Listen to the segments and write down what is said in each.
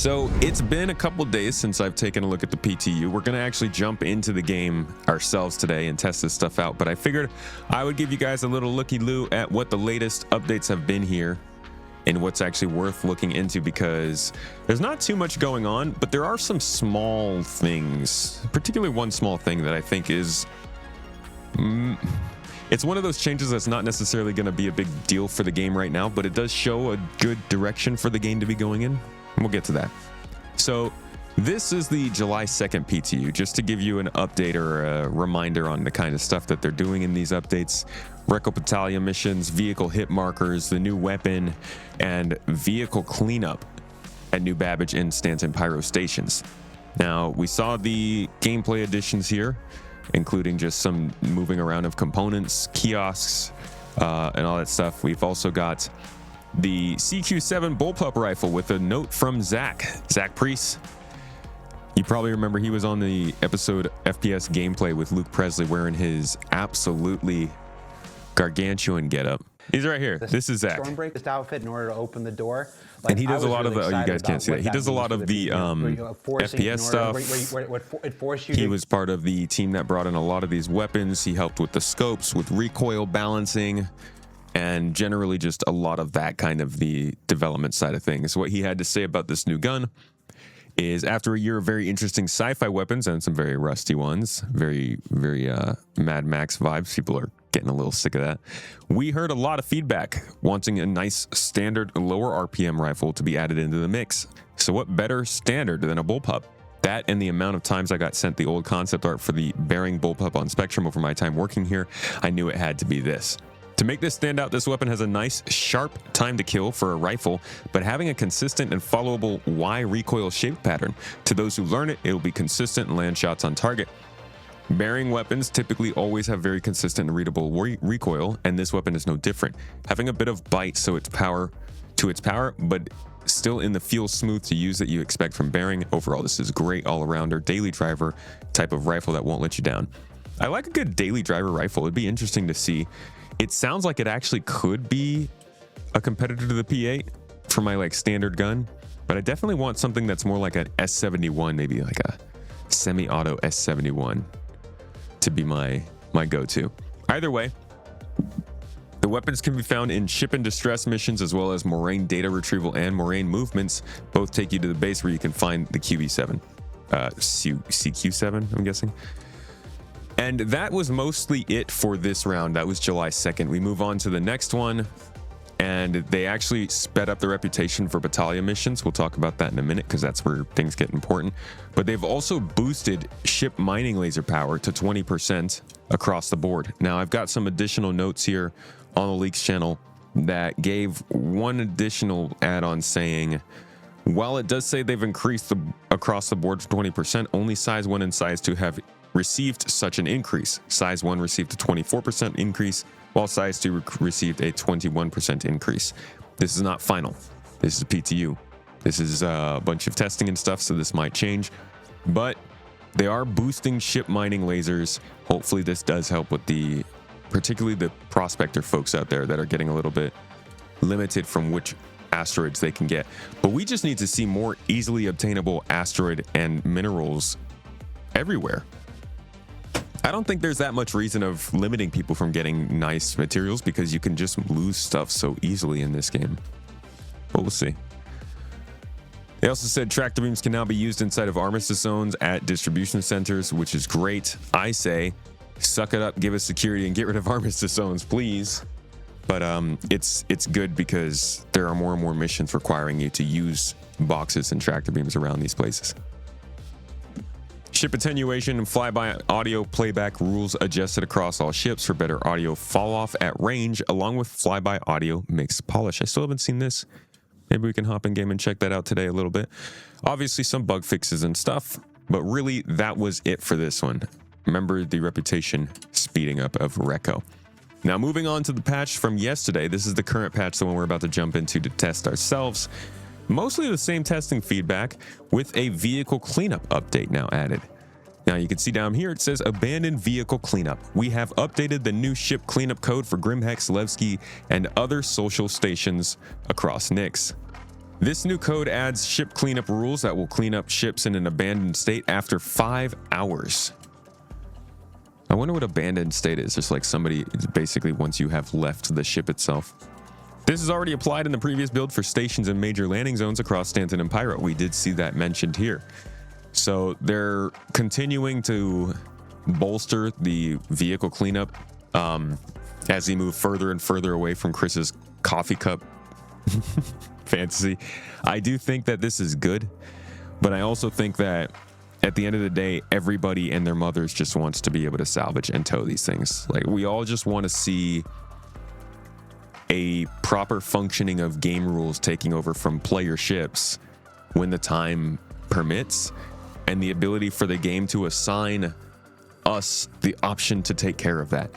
So it's been a couple days since I've taken a look at the PTU. We're going to actually jump into the game ourselves today and test this stuff out, but I figured I would give you guys a little looky-loo at what the latest updates have been here and what's actually worth looking into, because there's not too much going on, but there are some small things, particularly one small thing that I think is it's one of those changes that's not necessarily going to be a big deal for the game right now, but it does show a good direction for the game to be going in. We'll get to that. So this is the July 2nd PTU, just to give you an update or a reminder on the kind of stuff that they're doing in these updates. Reco Battalion missions, vehicle hit markers, the new weapon, and vehicle cleanup at New Babbage and Stanton Pyro stations. Now, we saw the gameplay additions here, including just some moving around of components, kiosks, and all that stuff. We've also got the CQ7 bullpup rifle with a note from Zach Priest. You probably remember he was on the episode FPS gameplay with Luke Presley wearing his absolutely gargantuan getup. He's right here. This is Zach. Stormbreak this outfit in order to open the door. And he does a lot of the, oh, you guys can't see that. He does a lot of the FPS stuff. He was part of the team that brought in a lot of these weapons. He helped with the scopes, with recoil balancing, and generally just a lot of that kind of the development side of things. What he had to say about this new gun is, after a year of very interesting sci-fi weapons and some very rusty ones, very Mad Max vibes, people are getting a little sick of that, we heard a lot of feedback wanting a nice standard lower RPM rifle to be added into the mix. So what better standard than a bullpup? That and the amount of times I got sent the old concept art for the bearing bullpup on Spectrum over my time working here, I knew it had to be this. To make this stand out, this weapon has a nice, sharp time to kill for a rifle, but having a consistent and followable Y recoil shape pattern. To those who learn it, it'll be consistent and land shots on target. Bearing weapons typically always have very consistent and readable recoil, and this weapon is no different. Having a bit of bite to its power, but still in the feel smooth to use that you expect from bearing. Overall, this is a great all-arounder daily driver type of rifle that won't let you down. I like a good daily driver rifle. It'd be interesting to see. It sounds like it actually could be a competitor to the P8 for my standard gun, but I definitely want something that's more like an S71, maybe like a semi-auto S71 to be my go-to. Either way, the weapons can be found in ship and distress missions, as well as Moraine data retrieval and Moraine movements. Both take you to the base where you can find the QB7, CQ7, I'm guessing. And that was mostly it for this round. That was July 2nd. We move on to the next one, and they actually sped up the reputation for battalion missions. We'll talk about that in a minute, because that's where things get important. But they've also boosted ship mining laser power to 20% across the board. Now, I've got some additional notes here on the Leaks channel that gave one additional add-on saying, while it does say they've increased across the board for 20%, only Size 1 and Size 2 have received such an increase. Size 1 received a 24% increase, while Size 2 received a 21% increase. This is not final. This is a PTU. This is a bunch of testing and stuff, so this might change. But they are boosting ship mining lasers. Hopefully this does help with particularly the prospector folks out there that are getting a little bit limited from which asteroids they can get. But we just need to see more easily obtainable asteroid and minerals everywhere. I don't think there's that much reason of limiting people from getting nice materials, because you can just lose stuff so easily in this game. But we'll see. They also said tractor beams can now be used inside of armistice zones at distribution centers, which is great. I say, suck it up, give us security, and get rid of armistice zones, please. But it's good, because there are more and more missions requiring you to use boxes and tractor beams around these places. Ship attenuation and flyby audio playback rules adjusted across all ships for better audio fall off at range, along with flyby audio mix polish. I still haven't seen this. Maybe we can hop in game and check that out today a little bit. Obviously some bug fixes and stuff, but really that was it for this one. Remember the reputation speeding up of Reco. Now moving on to the patch from yesterday. This is the current patch, the one we're about to jump into to test ourselves. Mostly the same testing feedback, with a vehicle cleanup update now added. Now you can see down here it says abandoned vehicle cleanup. We have updated the new ship cleanup code for Grimhex, Levski, and other social stations across Nyx. This new code adds ship cleanup rules that will clean up ships in an abandoned state after 5 hours. I wonder what abandoned state is. Just like somebody, basically once you have left the ship itself. This is already applied in the previous build for stations and major landing zones across Stanton and Pyro. We did see that mentioned here. So they're continuing to bolster the vehicle cleanup as they move further and further away from Chris's coffee cup fantasy. I do think that this is good, but I also think that at the end of the day, everybody and their mothers just wants to be able to salvage and tow these things. Like, we all just want to see a proper functioning of game rules taking over from player ships when the time permits, and the ability for the game to assign us the option to take care of that.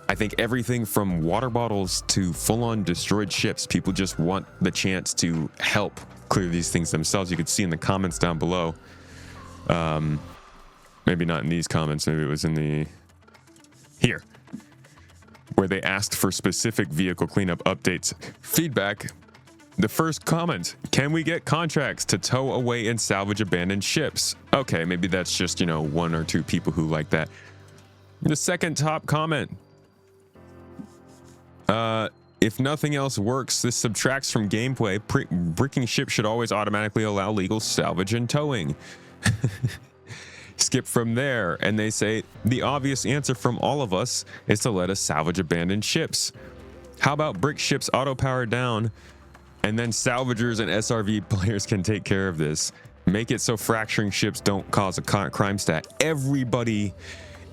I think everything from water bottles to full-on destroyed ships, people just want the chance to help clear these things themselves. You could see in the comments down below, maybe not in these comments, maybe it was in the here, where they asked for specific vehicle cleanup updates. Feedback. The first comment: can we get contracts to tow away and salvage abandoned ships? Okay, maybe that's just, 1 or 2 people who like that. The second top comment: if nothing else works, this subtracts from gameplay. Bricking ships should always automatically allow legal salvage and towing. Skip from there, and they say the obvious answer from all of us is to let us salvage abandoned ships. How about brick ships auto power down, and then salvagers and SRV players can take care of this? Make it so fracturing ships don't cause a crime stat. Everybody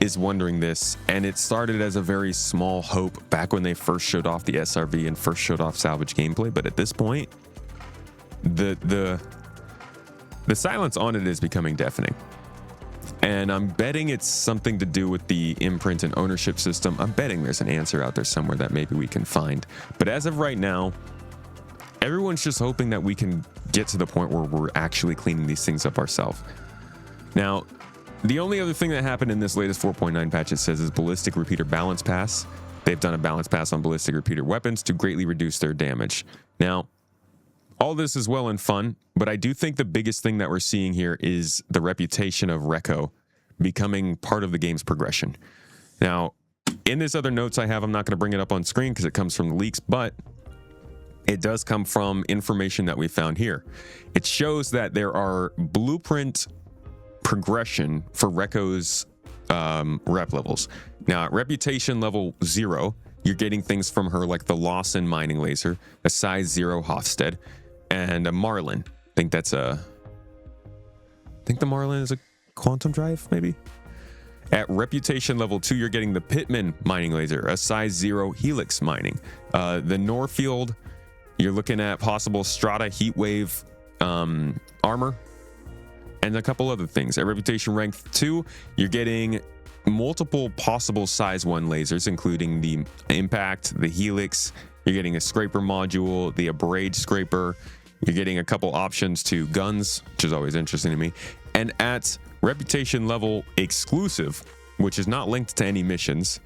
is wondering this, and it started as a very small hope back when they first showed off the SRV and first showed off salvage gameplay, but at this point, the silence on it is becoming deafening. And I'm betting it's something to do with the imprint and ownership system. I'm betting there's an answer out there somewhere that maybe we can find. But as of right now, everyone's just hoping that we can get to the point where we're actually cleaning these things up ourselves. Now, the only other thing that happened in this latest 4.9 patch, it says, is ballistic repeater balance pass. They've done a balance pass on ballistic repeater weapons to greatly reduce their damage. Now, all this is well and fun, but I do think the biggest thing that we're seeing here is the reputation of Reco becoming part of the game's progression. Now, in this other notes I have, I'm not going to bring it up on screen because it comes from the leaks, but it does come from information that we found here. It shows that there are blueprint progression for Reco's rep levels. Now, at reputation level 0, you're getting things from her like the Lawson mining laser, a size 0 Hofstede, and a Marlin. I think the Marlin is a quantum drive, maybe? At reputation level 2, you're getting the Pittman mining laser, a size 0 Helix mining. The Norfield, you're looking at possible Strata Heatwave armor, and a couple other things. At reputation rank 2, you're getting multiple possible size 1 lasers, including the Impact, the Helix. You're getting a scraper module, the Abrade scraper. You're getting a couple options to guns, which is always interesting to me. And at reputation level exclusive, which is not linked to any missions,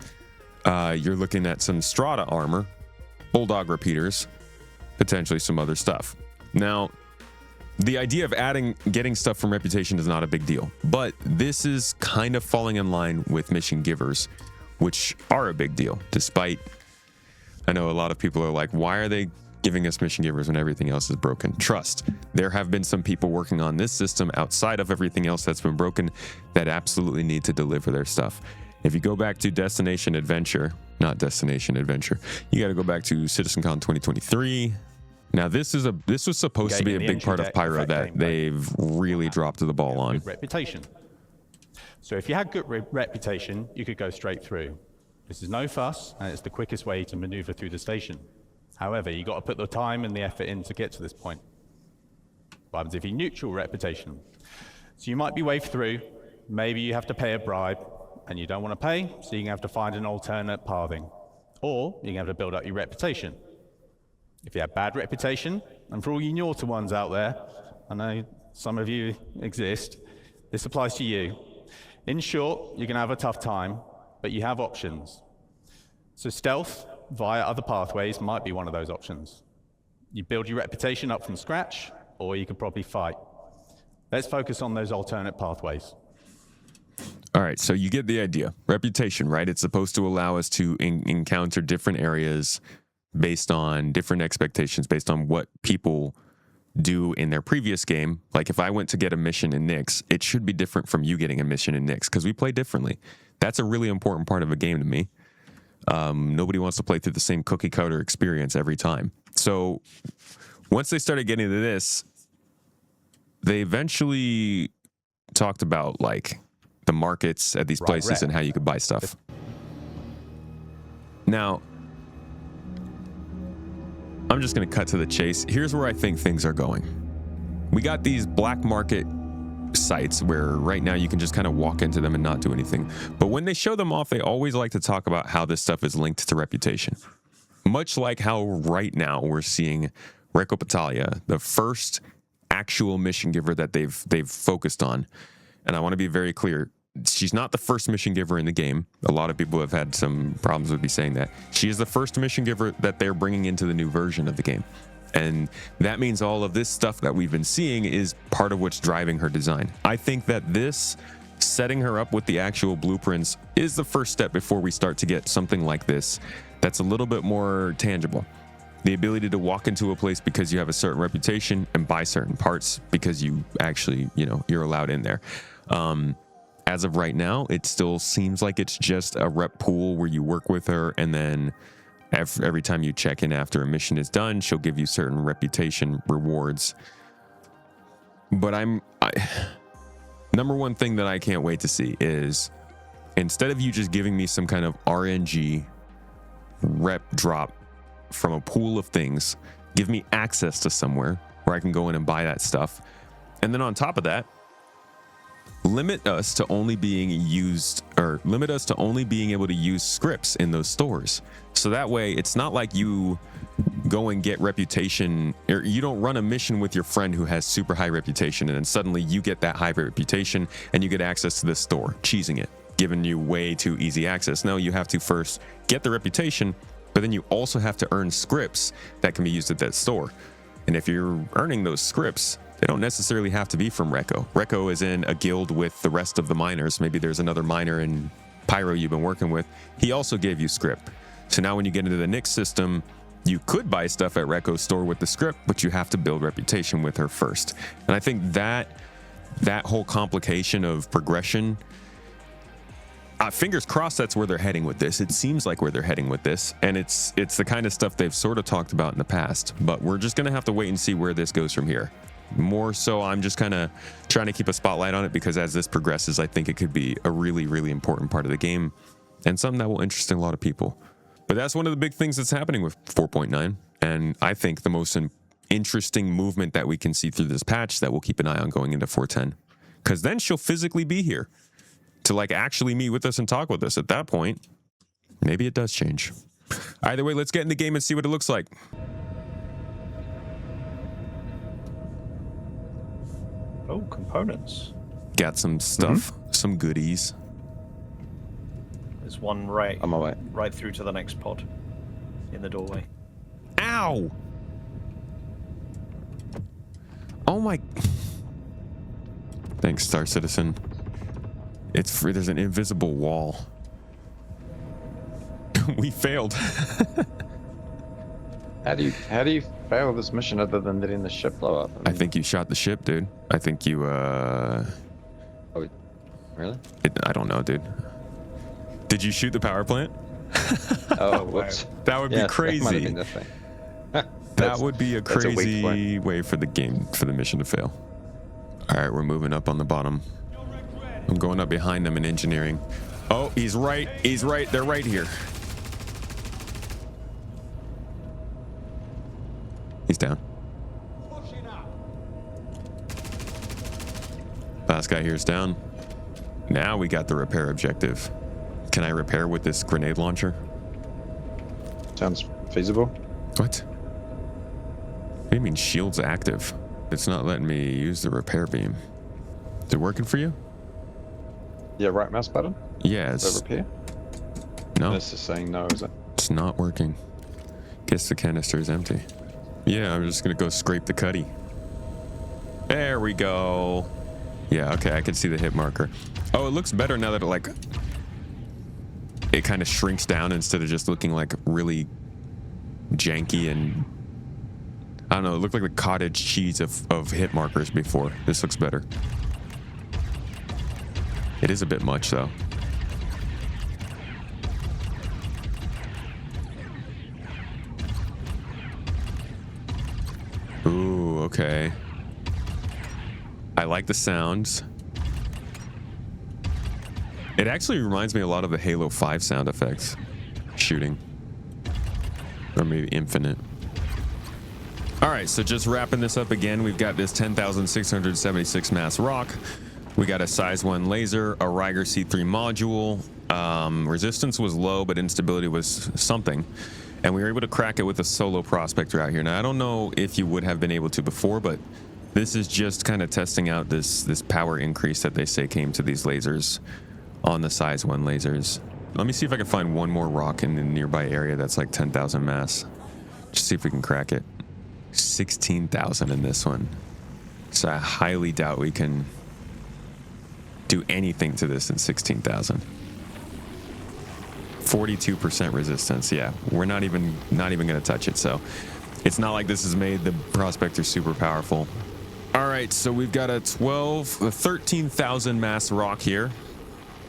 you're looking at some Strata armor, Bulldog repeaters, potentially some other stuff. Now, the idea of getting stuff from reputation is not a big deal, but this is kind of falling in line with mission givers, which are a big deal, despite, I know a lot of people are like, why are they giving us mission givers when everything else is broken? Trust, there have been some people working on this system outside of everything else that's been broken that absolutely need to deliver their stuff. If you go back to Destination Adventure, not Destination Adventure, you got to go back to CitizenCon 2023. Now, this was supposed to be a big part of Pyro that they've really dropped the ball on. Reputation. So if you had good reputation, you could go straight through. This is no fuss, and it's the quickest way to maneuver through the station. However, you got to put the time and the effort in to get to this point. What happens if you neutral reputation? So you might be waved through, maybe you have to pay a bribe, and you don't want to pay, so you're going to have to find an alternate pathing. Or you're going to have to build up your reputation. If you have bad reputation, and for all you naughty ones out there, I know some of you exist, this applies to you. In short, you're going to have a tough time, but you have options. So stealth via other pathways might be one of those options. You build your reputation up from scratch, or you can probably fight. Let's focus on those alternate pathways. All right, so you get the idea. Reputation, right? It's supposed to allow us to encounter different areas based on different expectations, based on what people do in their previous game. Like if I went to get a mission in Nyx, it should be different from you getting a mission in Nyx because we play differently. That's a really important part of a game to me. Nobody wants to play through the same cookie cutter experience every time. So once they started getting to this, they eventually talked about like the markets at these places and how you could buy stuff. Now, I'm just going to cut to the chase. Here's where I think things are going. We got these black market sites where right now you can just kind of walk into them and not do anything. But when they show them off, they always like to talk about how this stuff is linked to reputation. Much like how right now we're seeing Reko Batalha, the first actual mission giver that they've focused on. And I want to be very clear. She's not the first mission giver in the game. A lot of people have had some problems with me saying that. She is the first mission giver that they're bringing into the new version of the game. And that means all of this stuff that we've been seeing is part of what's driving her design. I think that this setting her up with the actual blueprints is the first step before we start to get something like this that's a little bit more tangible. The ability to walk into a place because you have a certain reputation and buy certain parts because you actually, you're allowed in there. As of right now, it still seems like it's just a rep pool where you work with her, and then every time you check in after a mission is done, she'll give you certain reputation rewards. But number one thing that I can't wait to see is instead of you just giving me some kind of RNG rep drop from a pool of things, give me access to somewhere where I can go in and buy that stuff. And then on top of that, limit us to only being able to use scripts in those stores. So that way it's not like you go and get reputation, or you don't run a mission with your friend who has super high reputation and then suddenly you get that high reputation and you get access to this store, cheesing it, giving you way too easy access. No, you have to first get the reputation, but then you also have to earn scripts that can be used at that store. And if you're earning those scripts, they don't necessarily have to be from Reko. Reko is in a guild with the rest of the miners. Maybe there's another miner in Pyro you've been working with. He also gave you script. So now when you get into the Nyx system, you could buy stuff at Reko's store with the script, but you have to build reputation with her first. And I think that whole complication of progression, fingers crossed that's where they're heading with this. It seems like where they're heading with this. And it's the kind of stuff they've sort of talked about in the past. But we're just going to have to wait and see where this goes from here. More so, I'm just kind of trying to keep a spotlight on it because as this progresses, I think it could be a really, really important part of the game and something that will interest a lot of people. But that's one of the big things that's happening with 4.9. And I think the most interesting movement that we can see through this patch that we'll keep an eye on going into 4.10. Because then she'll physically be here to actually meet with us and talk with us. At that point, maybe it does change. Either way, let's get in the game and see what it looks like. Oh, components. Got some stuff, some goodies. There's one right On my way. right through to the next pod in the doorway. Ow! Oh my... Thanks, Star Citizen. It's free. There's an invisible wall. We failed. How do you fail this mission other than letting the ship blow up? I think you shot the ship, dude. I think you, Oh, really? I don't know, dude. Did you shoot the power plant? Oh, whoops. That would be Yes, that might have crazy. been the thing. That would be a that's a weak crazy point. way for the mission to fail. All right, we're moving up on the bottom. I'm going up behind them in engineering. Oh, he's right. He's right. They're right here. He's down. Last guy here is down. Now we got the repair objective. Can I repair with this grenade launcher? Sounds feasible. What? What do you mean shield's active? It's not letting me use the repair beam. Is it working for you? Yeah, right mouse button. Yeah, So it's, repair. no, This is saying no, is it? it's not working. Guess the canister is empty. Yeah, I'm just gonna go scrape the cuddy. There we go. Yeah, okay, I can see the hit marker. Oh, it looks better now that it kind of shrinks down instead of just looking like really janky and I don't know, it looked like the cottage cheese of hit markers before. This looks better. It is a bit much though. Ooh, okay. I like the sounds. It actually reminds me a lot of the Halo 5 sound effects. Shooting. Or maybe Infinite. All right, so just wrapping this up again, we've got this 10,676 mass rock. We got a size 1 laser, a Riger C3 module. Resistance was low, but instability was something. And we were able to crack it with a solo prospector out here. Now, I don't know if you would have been able to before, but this is just kind of testing out this power increase that they say came to these lasers on the size 1 lasers. Let me see if I can find one more rock in the nearby area that's like 10,000 mass. Just see if we can crack it. 16,000 in this one. So I highly doubt we can do anything to this in 16,000. 42% resistance. Yeah, we're not even going to touch it. So it's not like this has made the prospector super powerful. All right, so we've got a 13,000 mass rock here.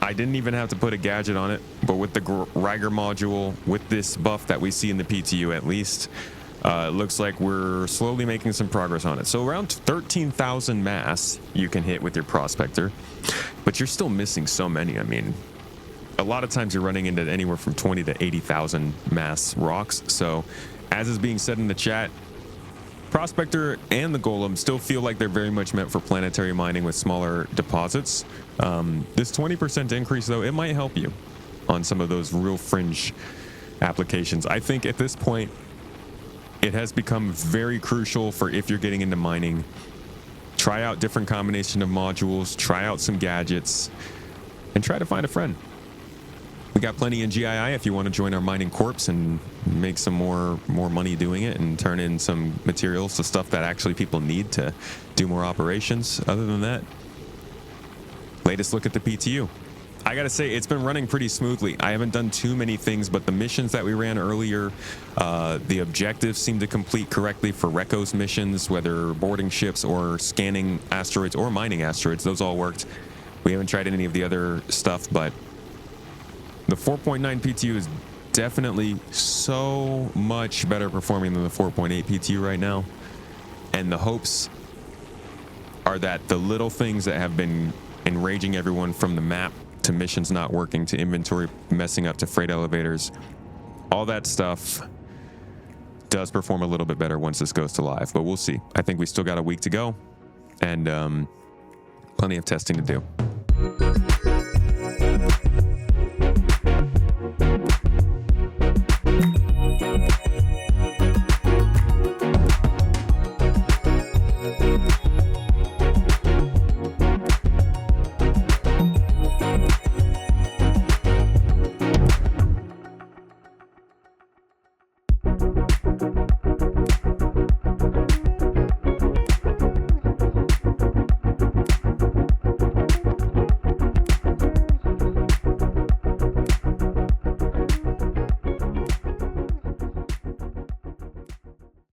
I didn't even have to put a gadget on it, but with the Riger module, with this buff that we see in the PTU at least, it looks like we're slowly making some progress on it. So around 13,000 mass you can hit with your prospector, but you're still missing so many. I mean, a lot of times you're running into anywhere from 20 to 80,000 mass rocks. So as is being said in the chat, Prospector and the Golem still feel like they're very much meant for planetary mining with smaller deposits. This 20% increase, though, it might help you on some of those real fringe applications. I think at this point, it has become very crucial for if you're getting into mining. Try out different combination of modules, try out some gadgets, and try to find a friend. We got plenty in GII if you want to join our mining corps and make some more money doing it and turn in some materials to stuff that actually people need to do more operations. Other than that, latest look at the PTU. I gotta say, it's been running pretty smoothly. I haven't done too many things, but the missions that we ran earlier, the objectives seem to complete correctly for Recco's missions, whether boarding ships or scanning asteroids or mining asteroids. Those all worked. We haven't tried any of the other stuff, but the 4.9 PTU is definitely so much better performing than the 4.8 PTU right now. And the hopes are that the little things that have been enraging everyone, from the map to missions not working to inventory messing up to freight elevators, all that stuff does perform a little bit better once this goes to live. But we'll see. I think we still got a week to go and plenty of testing to do.